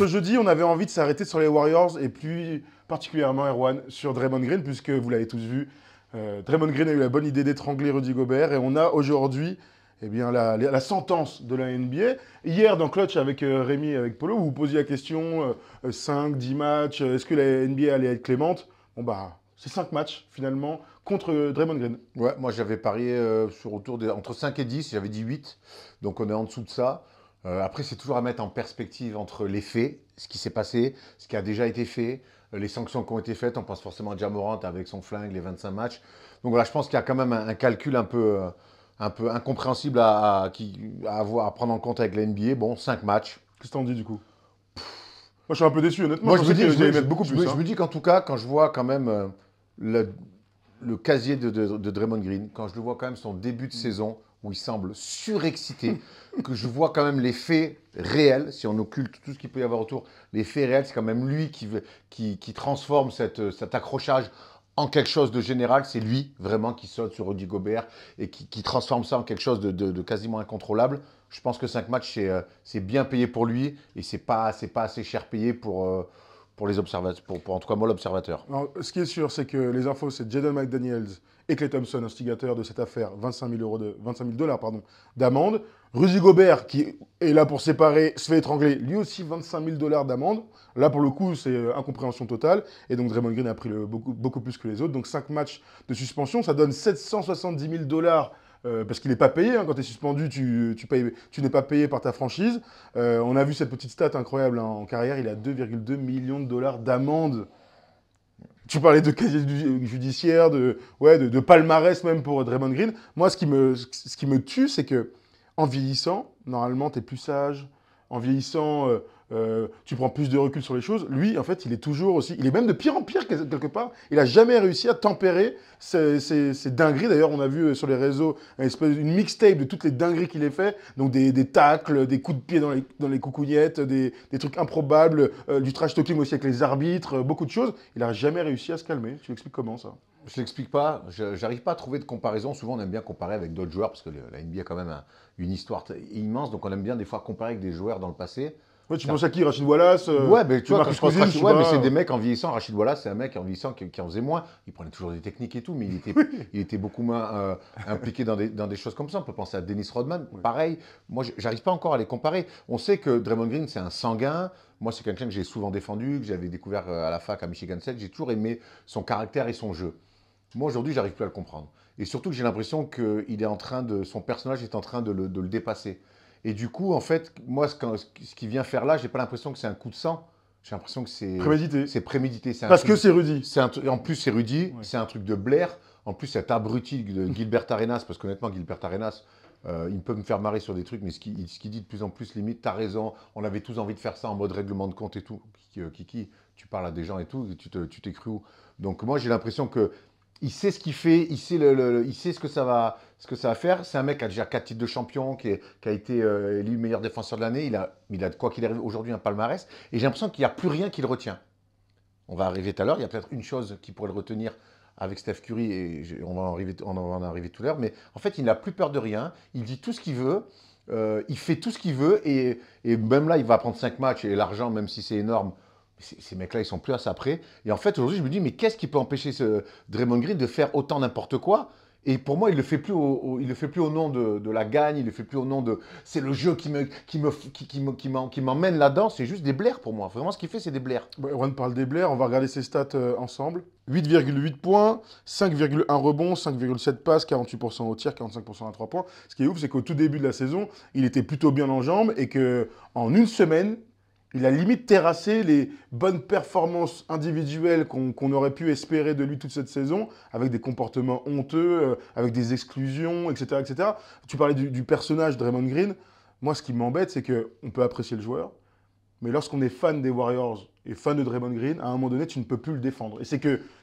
ce jeudi, on avait envie de s'arrêter sur les Warriors et plus particulièrement, Erwan, sur Draymond Green, puisque vous l'avez tous vu, Draymond Green a eu la bonne idée d'étrangler Rudy Gobert et on a aujourd'hui eh bien, la sentence de la NBA. Hier, dans Clutch avec Rémi et avec Polo, vous vous posiez la question 5, 10 matchs, est-ce que la NBA allait être clémente? Bon, bah, c'est 5 matchs finalement contre Draymond Green. Ouais, moi j'avais parié sur entre 5 et 10, j'avais dit 8, donc on est en dessous de ça. Après, c'est toujours à mettre en perspective entre les faits, ce qui s'est passé, ce qui a déjà été fait, les sanctions qui ont été faites. On pense forcément à Ja Morant avec son flingue, les 25 matchs. Donc voilà, je pense qu'il y a quand même un calcul un peu incompréhensible à prendre en compte avec la NBA. Bon, 5 matchs. Qu'est-ce que t'en dis du coup? Moi, je suis un peu déçu, honnêtement. Moi, je me dis, que vous allez mettre beaucoup plus. je me dis qu'en tout cas, quand je vois quand même le casier de Draymond Green, quand je le vois quand même son début de saison, où il semble surexcité, que je vois quand même les faits réels, si on occulte tout ce qu'il peut y avoir autour, les faits réels, c'est quand même lui qui transforme cet accrochage en quelque chose de général. C'est lui vraiment qui saute sur Rudy Gobert et qui transforme ça en quelque chose de quasiment incontrôlable. Je pense que 5 matchs, c'est bien payé pour lui et c'est pas assez cher payé pour les observateurs, pour en tout cas moi l'observateur. Alors, ce qui est sûr, c'est que les infos, c'est Jaden McDaniels et Klay Thompson, instigateurs de cette affaire, 25 000 dollars d'amende. Rudy Gobert, qui est là pour séparer, se fait étrangler, lui aussi 25 000 dollars d'amende. Là, pour le coup, c'est incompréhension totale. Et donc, Draymond Green a pris beaucoup plus que les autres. Donc, 5 matchs de suspension, ça donne 770 000 dollars. Parce qu'il n'est pas payé, hein. Quand tu es suspendu, tu n'es pas payé par ta franchise. On a vu cette petite stat incroyable, hein. En carrière, il a 2,2 millions de dollars d'amende. Tu parlais de casier judiciaire, de palmarès même pour Draymond Green. Moi, ce qui me tue, c'est que en vieillissant, normalement, tu es plus sage. En vieillissant, tu prends plus de recul sur les choses. Lui, en fait, il est toujours aussi... Il est même de pire en pire, quelque part. Il n'a jamais réussi à tempérer ces dingueries. D'ailleurs, on a vu sur les réseaux une mixtape de toutes les dingueries qu'il a fait. Donc, des tacles, des coups de pied dans les coucougnettes, des trucs improbables, du trash talking aussi avec les arbitres, beaucoup de choses. Il n'a jamais réussi à se calmer. Tu expliques comment, ça? Je l'explique pas, j'arrive pas à trouver de comparaison. Souvent, on aime bien comparer avec d'autres joueurs parce que la NBA a quand même une histoire immense. Donc, on aime bien des fois comparer avec des joueurs dans le passé. Ouais, tu penses à qui? Rachid Wallace, Ouais, mais tu vois, quand Marcus je pense Cousins, Rachid, je sais ouais, mais pas. c'est des mecs en vieillissant. Rachid Wallace, c'est un mec en vieillissant qui en faisait moins. Il prenait toujours des techniques et tout, mais il était beaucoup moins impliqué dans des choses comme ça. On peut penser à Dennis Rodman. Ouais. Pareil, moi, j'arrive pas encore à les comparer. On sait que Draymond Green, c'est un sanguin. Moi, c'est quelqu'un que j'ai souvent défendu, que j'avais découvert à la fac à Michigan State. J'ai toujours aimé son caractère et son jeu. Moi, aujourd'hui, j'arrive plus à le comprendre. Et surtout que j'ai l'impression que son personnage est en train de le dépasser. Et du coup, en fait, moi, ce qu'il vient faire là, j'ai pas l'impression que c'est un coup de sang. J'ai l'impression que Prémédité. c'est prémédité. Parce que c'est Rudy. En plus, c'est Rudy, Ouais. c'est un truc de Blair. En plus, cet abruti de Gilbert Arenas, parce qu'honnêtement, Gilbert Arenas, il peut me faire marrer sur des trucs, mais ce qu'il dit de plus en plus, limite, t'as raison, on avait tous envie de faire ça en mode règlement de compte et tout. Kiki, tu parles à des gens et tout, et tu t'es cru où? Donc moi, j'ai l'impression que il sait ce qu'il fait, il sait ce que ça va faire. C'est un mec qui a déjà 4 titres de champion, qui a été élu meilleur défenseur de l'année. Il a quoi qu'il arrive aujourd'hui un palmarès. Et j'ai l'impression qu'il n'y a plus rien qui le retient. On va arriver tout à l'heure. Il y a peut-être une chose qui pourrait le retenir avec Steph Curry, et on va en arriver tout à l'heure. Mais en fait, il n'a plus peur de rien. Il dit tout ce qu'il veut. Il fait tout ce qu'il veut. Et même là, il va prendre 5 matchs. Et l'argent, même si c'est énorme, ces mecs-là, ils sont plus à ça près. Et en fait, aujourd'hui, je me dis, mais qu'est-ce qui peut empêcher ce Draymond Green de faire autant n'importe quoi? Et pour moi, il le fait plus il le fait plus au nom de la gagne, il le fait plus au nom de... C'est le jeu qui m'emmène là-dedans, c'est juste des blairs pour moi. Vraiment, ce qu'il fait, c'est des blairs. Erwan parle des Blair, on va regarder ses stats ensemble. 8,8 points, 5,1 rebonds, 5,7 passes, 48% au tir, 45% à 3 points. Ce qui est ouf, c'est qu'au tout début de la saison, il était plutôt bien en jambes et qu'en une semaine, il a limite terrassé les bonnes performances individuelles qu'on aurait pu espérer de lui toute cette saison, avec des comportements honteux, avec des exclusions, etc., etc. Tu parlais du personnage Draymond Green. Moi, ce qui m'embête, c'est qu'on peut apprécier le joueur, mais lorsqu'on est fan des Warriors et fan de Draymond Green, à un moment donné, tu ne peux plus le défendre. Et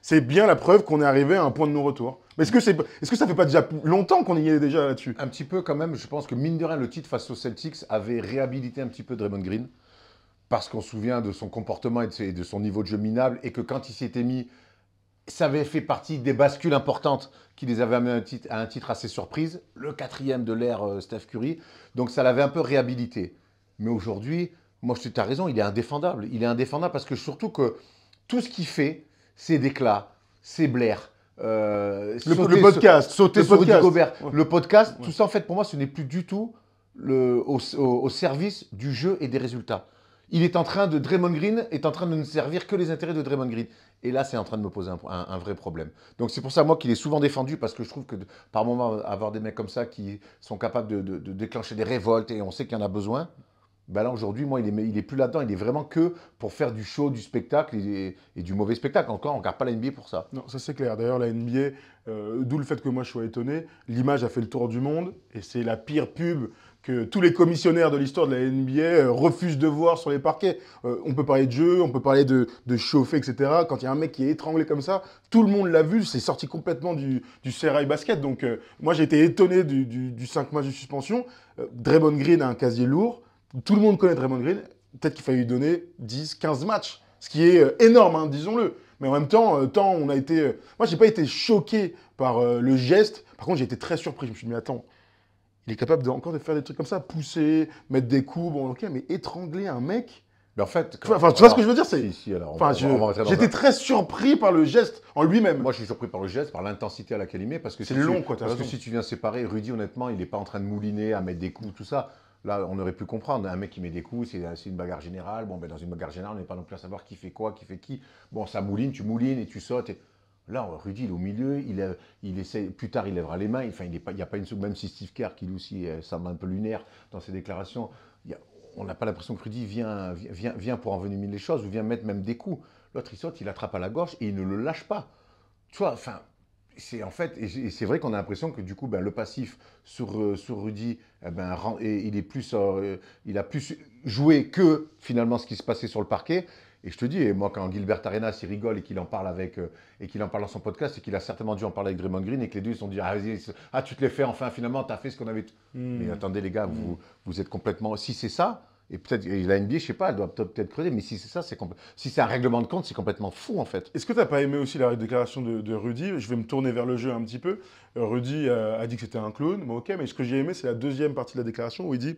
c'est bien la preuve qu'on est arrivé à un point de non-retour. Mais est-ce que ça fait pas déjà longtemps qu'on y est déjà là-dessus? Un petit peu quand même, je pense que mine de rien, le titre face aux Celtics avait réhabilité un petit peu Draymond Green. Parce qu'on se souvient de son comportement et de son niveau de jeu minable, et que quand il s'était mis, ça avait fait partie des bascules importantes qui les avaient amenés à un titre assez surprise, le 4e de l'ère Steph Curry, donc ça l'avait un peu réhabilité. Mais aujourd'hui, Moi, tu as raison, il est indéfendable. Il est indéfendable parce que surtout que tout ce qu'il fait, c'est d'éclat, c'est Blair. Le podcast. Sauter Le sur Rudy podcast. Gobert. Ouais. Le podcast, Ouais. tout ça, en fait, pour moi, ce n'est plus du tout au service du jeu et des résultats. Draymond Green est en train de ne servir que les intérêts de Draymond Green. Et là, c'est en train de me poser un vrai problème. Donc, c'est pour ça, moi, qu'il est souvent défendu, parce que je trouve que par moment, avoir des mecs comme ça qui sont capables de déclencher des révoltes, et on sait qu'il y en a besoin, ben là, aujourd'hui, moi, il est plus là-dedans. Il est vraiment que pour faire du show, du spectacle et du mauvais spectacle. Encore, on ne regarde pas la NBA pour ça. Non, ça c'est clair. D'ailleurs, la NBA, d'où le fait que moi je sois étonné, l'image a fait le tour du monde et c'est la pire pub que tous les commissionnaires de l'histoire de la NBA refusent de voir sur les parquets. On peut parler de jeu, on peut parler de chauffer, etc. Quand il y a un mec qui est étranglé comme ça, tout le monde l'a vu, c'est sorti complètement du sérail basket. Donc moi j'ai été étonné du 5 matchs de suspension. Draymond Green a un casier lourd. Tout le monde connaît Draymond Green. Peut-être qu'il fallait lui donner 10, 15 matchs. Ce qui est énorme, hein, disons-le. Mais en même temps, tant on a été... moi, j'ai pas été choqué par le geste. Par contre, j'ai été très surpris. Je me suis dit, mais attends, il est capable encore de faire des trucs comme ça, pousser, mettre des coups, bon, ok, mais étrangler un mec... Mais en fait... Enfin, tu vois ce que je veux dire, c'est... Si, alors, Enfin, on va rentrer dans j'étais un- très surpris par le geste en lui-même. Moi, je suis surpris par le geste, par l'intensité à laquelle il met, parce que C'est si long, tu, quoi, t'as parce que raison. si tu viens séparer, Rudy, honnêtement, il n'est pas en train de mouliner, à mettre des coups, tout ça. Là, on aurait pu comprendre. Un mec qui met des coups, c'est une bagarre générale. Bon, ben, dans une bagarre générale, on n'est pas non plus à savoir qui fait quoi, qui fait qui. Bon, ça mouline, tu moulines et tu sautes. Là, Rudy, il est au milieu, il essaie, plus tard, il lèvera les mains. Enfin, il n'y a pas une seconde, même si Steve Kerr, qui lui aussi semble un peu lunaire dans ses déclarations, on n'a pas l'impression que Rudy vient pour envenimer les choses ou vient mettre même des coups. L'autre, il saute, il attrape à la gorge et il ne le lâche pas. Tu vois, enfin, c'est en fait, et c'est vrai qu'on a l'impression que du coup, ben, le passif sur Rudy, eh ben, il est plus, il a plus joué que finalement ce qui se passait sur le parquet. Et je te dis, et moi, quand Gilbert Arenas, il rigole et qu'il en parle et qu'il en parle dans son podcast, et qu'il a certainement dû en parler avec Draymond Green, et que les deux ils se sont dit, ah, vas-y, ah, tu te l'es fait, enfin, finalement, tu as fait ce qu'on avait. Mais attendez, les gars, vous êtes complètement. Si c'est ça, et peut-être la NBA, je sais pas, elle doit peut-être creuser, mais si c'est ça, si c'est un règlement de compte, c'est complètement fou, en fait. Est-ce que tu n'as pas aimé aussi la déclaration de Rudy? Je vais me tourner vers le jeu un petit peu. Rudy a dit que c'était un clone, mais ok, mais ce que j'ai aimé, c'est la deuxième partie de la déclaration où il dit,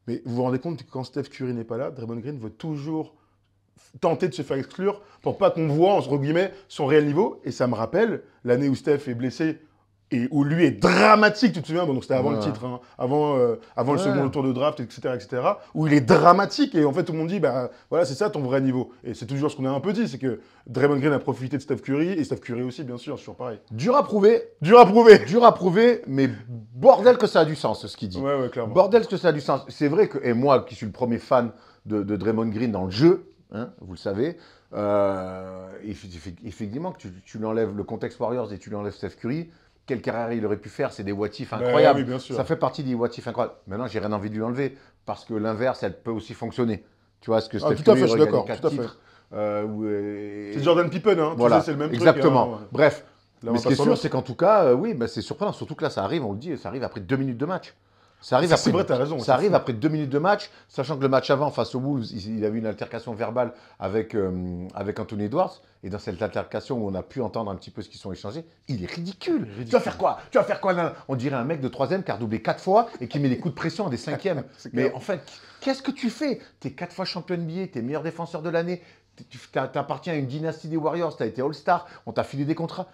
mais vous vous rendez compte que quand Steph Curry n'est pas là, Draymond Green veut toujours tenter de se faire exclure pour pas qu'on voit, entre guillemets, son réel niveau. Et ça me rappelle l'année où Steph est blessé et où lui est dramatique, tu te souviens, bon, donc c'était avant le Ouais. titre, hein, avant le Ouais. second tour de draft, etc., où il est dramatique et en fait tout le monde dit, bah voilà, c'est ça ton vrai niveau. Et c'est toujours ce qu'on a un peu dit, c'est que Draymond Green a profité de Steph Curry et Steph Curry aussi, bien sûr, c'est toujours pareil. Dur à prouver, Dur à prouver. mais bordel que ça a du sens, ce qu'il dit. Ouais, clairement. Bordel que ça a du sens. C'est vrai que, et moi qui suis le premier fan de Draymond Green dans le jeu, hein, vous le savez, effectivement que tu lui enlèves le contexte Warriors et tu lui enlèves Steph Curry, quelle carrière il aurait pu faire, c'est des what-if incroyables. oui, bien sûr. Ça fait partie des what-if incroyables. Maintenant, j'ai rien envie de lui enlever, parce que l'inverse, elle peut aussi fonctionner. Tu vois, ce que Steph tout à Curry fait, je suis aurait d'accord, gagné tout à 4 fait. titres. C'est Jordan Pippen, hein, Voilà, tu sais, c'est le même exactement. truc. Hein, Bref, Là, on mais va ce qui est pas sur sûr, l'autre. c'est qu'en tout cas, oui, bah, c'est surprenant. Surtout que là, ça arrive, on le dit, ça arrive après 2 minutes de match. Ça arrive Ça, après, c'est vrai, t'as raison, ça c'est arrive fou. après 2 minutes de match, sachant que le match avant, face aux Wolves, il avait une altercation verbale avec Anthony Edwards. Et dans cette altercation où on a pu entendre un petit peu ce qu'ils sont échangés, il est ridicule. Tu vas faire quoi? Tu vas faire quoi là? On dirait un mec de 3e qui a redoublé 4 fois et qui met des coups de pression à des 5e. C'est Mais clair. en fait, qu'est-ce que tu fais? Tu es 4 fois champion NBA, tu es meilleur défenseur de l'année, tu appartiens à une dynastie des Warriors, tu as été All-Star, on t'a filé des contrats.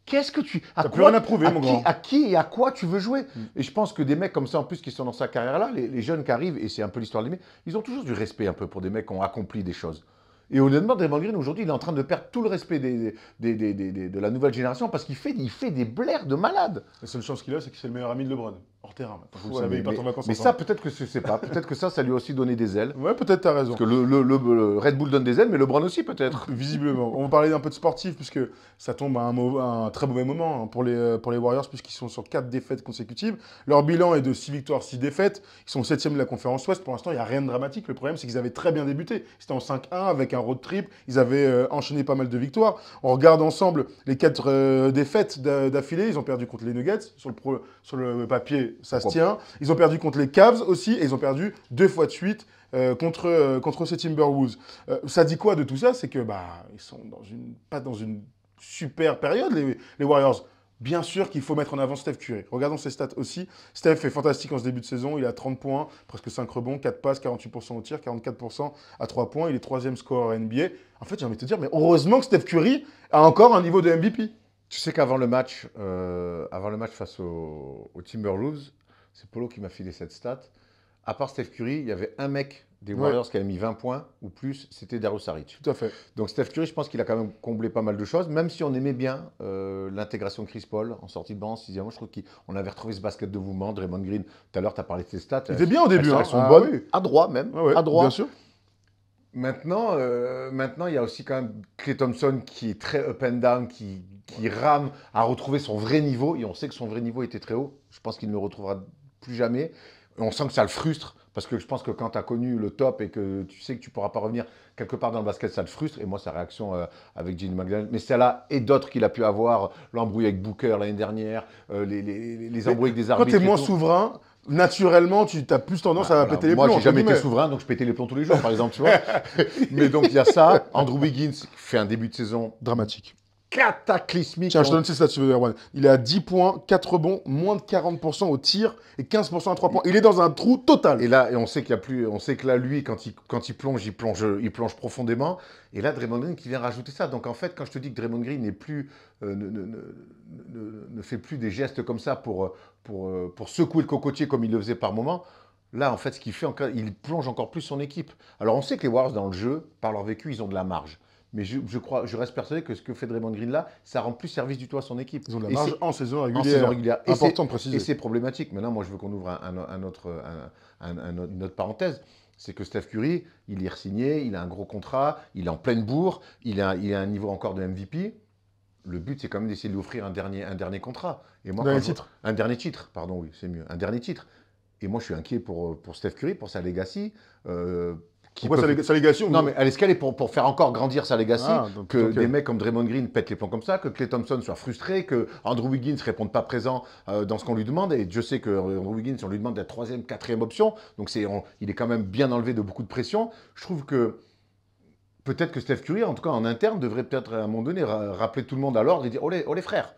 Qu'est-ce que tu. T'as plus rien à prouver, mon grand. À qui et à quoi tu veux jouer? Et je pense que des mecs comme ça, en plus, qui sont dans sa carrière-là, les jeunes qui arrivent, et c'est un peu l'histoire de l'NBA, ils ont toujours du respect un peu pour des mecs qui ont accompli des choses. Et honnêtement, Draymond Green, aujourd'hui, il est en train de perdre tout le respect de la nouvelle génération parce qu'il fait des blairs de malade. La seule chance qu'il a, c'est que c'est le meilleur ami de LeBron. Hors terrain, maintenant. Vous Ouais, le savez, mais ils partent en vacances mais ensemble. ça, peut-être que je sais pas. Peut-être que ça lui a aussi donné des ailes. Ouais, peut-être t'as raison. Parce que le Red Bull donne des ailes, mais LeBron aussi, peut-être. Visiblement. On va parler un peu de sportif, puisque ça tombe à un très mauvais moment hein, pour les Warriors, puisqu'ils sont sur 4 défaites consécutives. Leur bilan est de 6 victoires, 6 défaites. Ils sont 7e de la conférence Ouest. Pour l'instant, il n'y a rien de dramatique. Le problème, c'est qu'ils avaient très bien débuté. C'était en 5-1 avec un road trip. Ils avaient enchaîné pas mal de victoires. On regarde ensemble les 4 défaites d'affilée. Ils ont perdu contre les Nuggets. Sur le papier, ça se tient. Ils ont perdu contre les Cavs aussi. Et ils ont perdu 2 fois de suite contre ces Timberwolves. Ça dit quoi de tout ça? C'est que ils sont pas dans une super période, les Warriors. Bien sûr qu'il faut mettre en avant Steph Curry. Regardons ses stats aussi. Steph est fantastique en ce début de saison. Il a 30 points, presque 5 rebonds, 4 passes, 48% au tir, 44% à 3 points. Il est troisième scoreur NBA. En fait, j'ai envie de te dire, mais heureusement que Steph Curry a encore un niveau de MVP. Tu sais qu'avant le match face aux Timberwolves, c'est Polo qui m'a filé cette stat. À part Steph Curry, il y avait un mec des Warriors qui avait mis 20 points ou plus, c'était Dario Saric. Tout à fait. Donc Steph Curry, je pense qu'il a quand même comblé pas mal de choses, même si on aimait bien l'intégration de Chris Paul en sortie de banc, en sixième. Je trouve qu'on avait retrouvé ce basket de mouvement. Draymond Green, tout à l'heure, tu as parlé de ses stats. Il était bien au début. Elles sont bonnes, oui. À droit même, à droit. Bien sûr. Maintenant, il y a aussi quand même Klay Thompson qui est très up and down, qui rame à retrouver son vrai niveau. Et on sait que son vrai niveau était très haut. Je pense qu'il ne le retrouvera plus jamais. Et on sent que ça le frustre. Parce que je pense que quand tu as connu le top et que tu sais que tu ne pourras pas revenir quelque part dans le basket, ça le frustre. Et moi, sa réaction avec Jaden McDaniels, mais celle-là et d'autres qu'il a pu avoir, l'embrouille avec Booker l'année dernière, les embrouilles avec des arbitres. Quand tu es moins souverain, naturellement, tu as plus tendance à péter les plombs. Moi, j'ai jamais été souverain, donc je pétais les plombs tous les jours, par exemple, tu vois. Mais donc, il y a ça. Andrew Wiggins fait un début de saison dramatique. Cataclysmique. Tiens, je te donne ces stats, Erwan. Il est à 10 points, 4 rebonds, moins de 40% au tir et 15% à 3 points. Il est dans un trou total. Et là, on sait qu'il y a plus, on sait que là, lui, quand il plonge profondément. Et là, Draymond Green qui vient rajouter ça. Donc en fait, quand je te dis que Draymond Green n'est plus, ne fait plus des gestes comme ça pour secouer le cocotier comme il le faisait par moment. Là, en fait, ce qu'il fait, il plonge encore plus son équipe. Alors, on sait que les Warriors, dans le jeu, par leur vécu, ils ont de la marge. Mais je reste persuadé que ce que fait Draymond Green là, ça rend plus service du tout à son équipe. Ils ont de la marge en saison régulière. Important de préciser. Et c'est problématique. Maintenant, moi, je veux qu'on ouvre une autre parenthèse. C'est que Steph Curry, il est re-signé, il a un gros contrat, il est en pleine bourre, il a un niveau encore de MVP. Le but, c'est quand même d'essayer de lui offrir un dernier contrat. Et moi, un dernier titre, pardon, oui, c'est mieux. Un dernier titre. Et moi, je suis inquiet pour Steph Curry, pour sa legacy. Pourquoi sa legacy? Non, mais est-ce qu'elle est pour faire encore grandir sa legacy, des mecs comme Draymond Green pètent les plombs comme ça, que Klay Thompson soit frustré, que Andrew Wiggins ne réponde pas présent dans ce qu'on lui demande. Et Dieu sait que Andrew Wiggins, on lui demande la troisième, quatrième option. Donc il est quand même bien enlevé de beaucoup de pression. Je trouve que peut-être que Steph Curry, en tout cas en interne, devrait peut-être à un moment donné rappeler tout le monde à l'ordre et dire « Oh les frères !»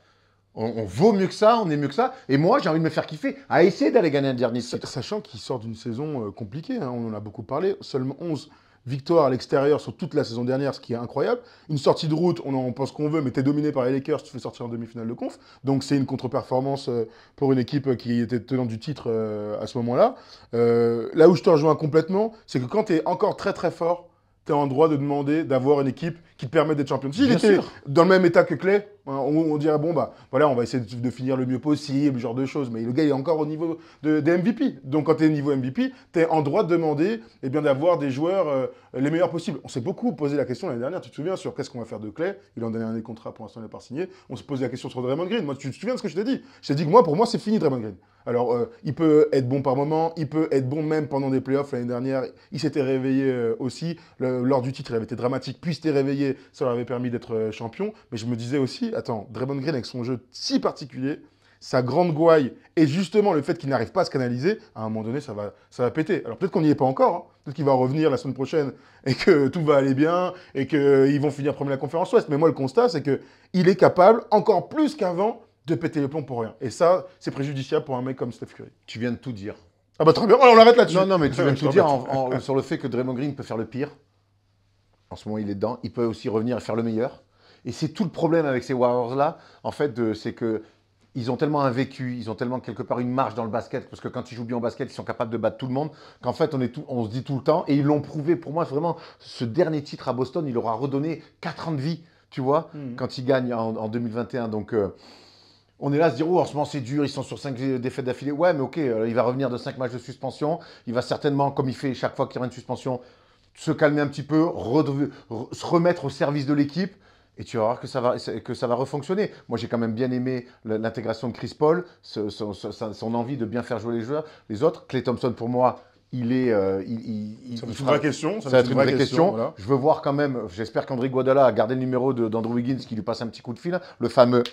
On vaut mieux que ça, on est mieux que ça. Et moi, j'ai envie de me faire kiffer à essayer d'aller gagner un dernier titre. Sachant qu'il sort d'une saison compliquée, hein, on en a beaucoup parlé. Seulement 11 victoires à l'extérieur sur toute la saison dernière, ce qui est incroyable. Une sortie de route, on en pense qu'on veut, mais tu es dominé par les Lakers, tu fais sortir en demi-finale de conf. Donc c'est une contre-performance pour une équipe qui était tenante du titre à ce moment-là. Là où je te rejoins complètement, c'est que quand tu es encore très très fort, tu es en droit de demander d'avoir une équipe qui te permet d'être champion. S'il était dans le même état que Klay, on dirait, bon, bah voilà, on va essayer de finir le mieux possible, ce genre de choses. Mais le gars est encore au niveau des MVP. Donc quand tu es au niveau MVP, tu es en droit de demander d'avoir des joueurs les meilleurs possibles. On s'est beaucoup posé la question l'année dernière, tu te souviens, sur qu'est-ce qu'on va faire de Klay. Il en a donné un contrat, pour l'instant, il n'est pas signé. On se posait la question sur Draymond Green. Moi, tu te souviens de ce que je t'ai dit? Je t'ai dit que pour moi, c'est fini Draymond Green. Alors, il peut être bon par moment, il peut être bon même pendant des playoffs. L'année dernière, il s'était réveillé aussi. Lors du titre, il avait été dramatique, puis il s'était réveillé, ça lui avait permis d'être champion. Mais je me disais aussi, attends, Draymond Green avec son jeu si particulier, sa grande gouaille, et justement le fait qu'il n'arrive pas à se canaliser, à un moment donné, ça va péter. Alors peut-être qu'on n'y est pas encore, hein. Peut-être qu'il va revenir la semaine prochaine et que tout va aller bien et qu'ils vont finir premier la conférence Ouest. Mais moi, le constat, c'est qu'il est capable, encore plus qu'avant, de péter les plombs pour rien. Et ça, c'est préjudiciable pour un mec comme Steph Curry. Tu viens de tout dire. Ah bah très bien, on l'arrête là-dessus. Non, mais tu viens de tout dire sur le fait que Draymond Green peut faire le pire. En ce moment, il est dedans. Il peut aussi revenir et faire le meilleur. Et c'est tout le problème avec ces Warriors-là, en fait, c'est que ils ont tellement un vécu, ils ont tellement quelque part une marge dans le basket, parce que quand ils jouent bien au basket, ils sont capables de battre tout le monde, qu'en fait, on se dit tout le temps, et ils l'ont prouvé. Pour moi, vraiment, ce dernier titre à Boston, il leur a redonné 4 ans de vie, tu vois, quand ils gagnent en 2021. Donc, on est là à se dire, oh, en ce moment, c'est dur, ils sont sur 5 défaites d'affilée. Ouais, mais ok, il va revenir de 5 matchs de suspension. Il va certainement, comme il fait chaque fois qu'il y aura une suspension, se calmer un petit peu, se remettre au service de l'équipe. Et tu vas voir que ça va refonctionner. Moi, j'ai quand même bien aimé l'intégration de Chris Paul, son envie de bien faire jouer les autres. Klay Thompson, pour moi, il est... ça va être une vraie question. Ça va être une vraie question. Voilà. Je veux voir quand même, j'espère qu'André Iguodala a gardé le numéro d'Andrew Wiggins qui lui passe un petit coup de fil, le fameux...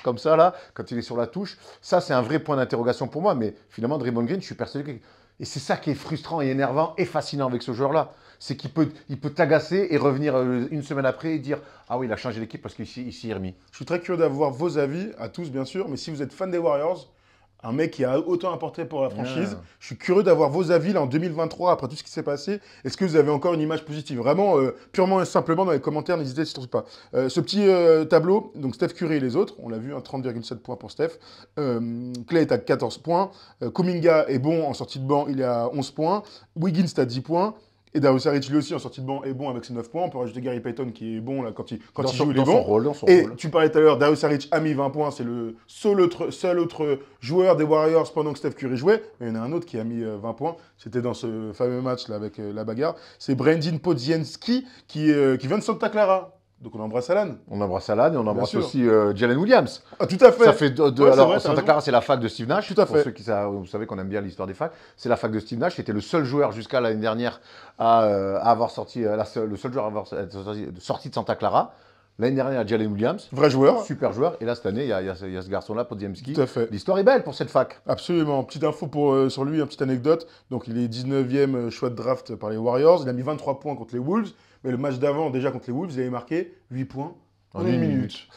comme ça, là, quand il est sur la touche. Ça, c'est un vrai point d'interrogation pour moi. Mais finalement, Draymond Green, je suis persuadé que... Et c'est ça qui est frustrant et énervant et fascinant avec ce joueur-là. C'est qu'il peut t'agacer et revenir une semaine après et dire « Ah oui, il a changé l'équipe parce qu'il s'y est remis. » Je suis très curieux d'avoir vos avis, à tous bien sûr, mais si vous êtes fan des Warriors, un mec qui a autant apporté pour la franchise, je suis curieux d'avoir vos avis là en 2023, après tout ce qui s'est passé. Est-ce que vous avez encore une image positive? Vraiment, purement et simplement dans les commentaires, n'hésitez surtout pas. Ce petit tableau, donc Steph Curry et les autres, on l'a vu, 30,7 points pour Steph. Clay est à 14 points. Kuminga est bon en sortie de banc, il est à 11 points. Wiggins est à 10 points. Et Darius Saric, lui aussi, en sortie de banc, est bon avec ses 9 points. On peut rajouter Gary Payton qui est bon là, quand il joue, il est bon. Dans son Et rôle. tu parlais tout à l'heure, Darius Saric a mis 20 points. C'est le seul autre joueur des Warriors pendant que Steph Curry jouait. Mais il y en a un autre qui a mis 20 points. C'était dans ce fameux match là avec la bagarre. C'est Brandon Podziemski qui vient de Santa Clara. Donc on embrasse Alan. On embrasse Alan et on embrasse sûr. aussi Jalen Williams. Ah, tout à fait. Ça fait Ouais, c'est alors, vrai, t'as Santa raison. Clara, c'est la fac de Steve Nash. Tout à Pour fait. ceux qui savent, vous savez qu'on aime bien l'histoire des facs. C'est la fac de Steve Nash. C'était le seul joueur jusqu'à l'année dernière à avoir sorti, le seul joueur à avoir sorti de Santa Clara. L'année dernière, Jalen Williams. Vrai joueur. Super joueur. Et là, cette année, il y a ce garçon-là, Podziemski. Tout à fait. L'histoire est belle pour cette fac. Absolument. Petite info sur lui, une petite anecdote. Donc, il est 19e choix de draft par les Warriors. Il a mis 23 points contre les Wolves. Mais le match d'avant, déjà contre les Wolves, il avait marqué 8 points en une minute.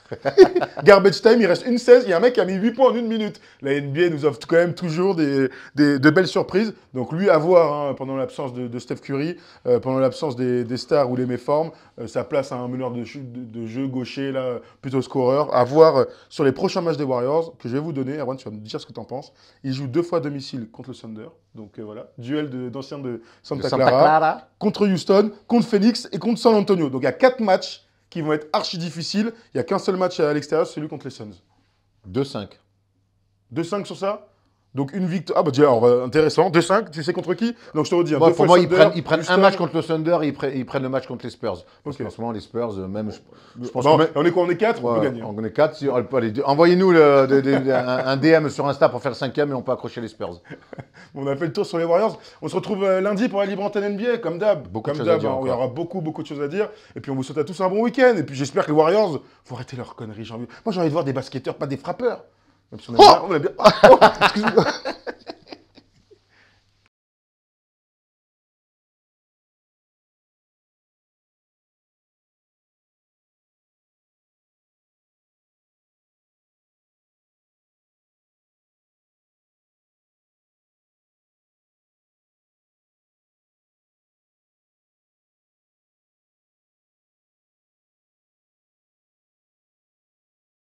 Garbage time, il reste une 16. Il y a un mec qui a mis 8 points en une minute. La NBA nous offre quand même toujours de belles surprises. Donc, lui, à voir hein, pendant l'absence de Steph Curry, pendant l'absence des stars ou les méformes, sa place à un meneur de jeu gaucher, là, plutôt scoreur. À voir sur les prochains matchs des Warriors que je vais vous donner. Erwan, tu vas me dire ce que tu en penses. Il joue 2 fois à domicile contre le Thunder. Donc voilà, duel d'anciens de Santa Clara. Contre Houston, contre Phoenix et contre San Antonio. Donc il y a 4 matchs qui vont être archi difficiles. Il n'y a qu'un seul match à l'extérieur, celui contre les Suns. 2-5. 2-5 sur ça. Donc une victoire. Ah bah déjà, alors, intéressant. 2-5, tu sais contre qui? Donc je te redis. Moi, deux pour fois moi, Thunder, ils prennent Houston. un match contre le Thunder et ils prennent le match contre les Spurs. Parce Ok. qu'en ce moment, les Spurs, même. Je pense Bon, que même- on est quoi? On est 4, on Ouais, peut gagner. on est 4. Envoyez-nous un DM sur Insta pour faire le 5e et on peut accrocher les Spurs. On a fait le tour sur les Warriors. On se retrouve lundi pour la libre antenne NBA, comme d'hab. Beaucoup de Comme choses à d'hab, dire hein, il y encore. aura beaucoup de choses à dire. Et puis on vous souhaite à tous un bon week-end. Et puis j'espère que les Warriors vont arrêter leurs conneries. Moi j'ai envie de voir des basketteurs, pas des frappeurs. Même si on aime bien. Oh, excuse-moi.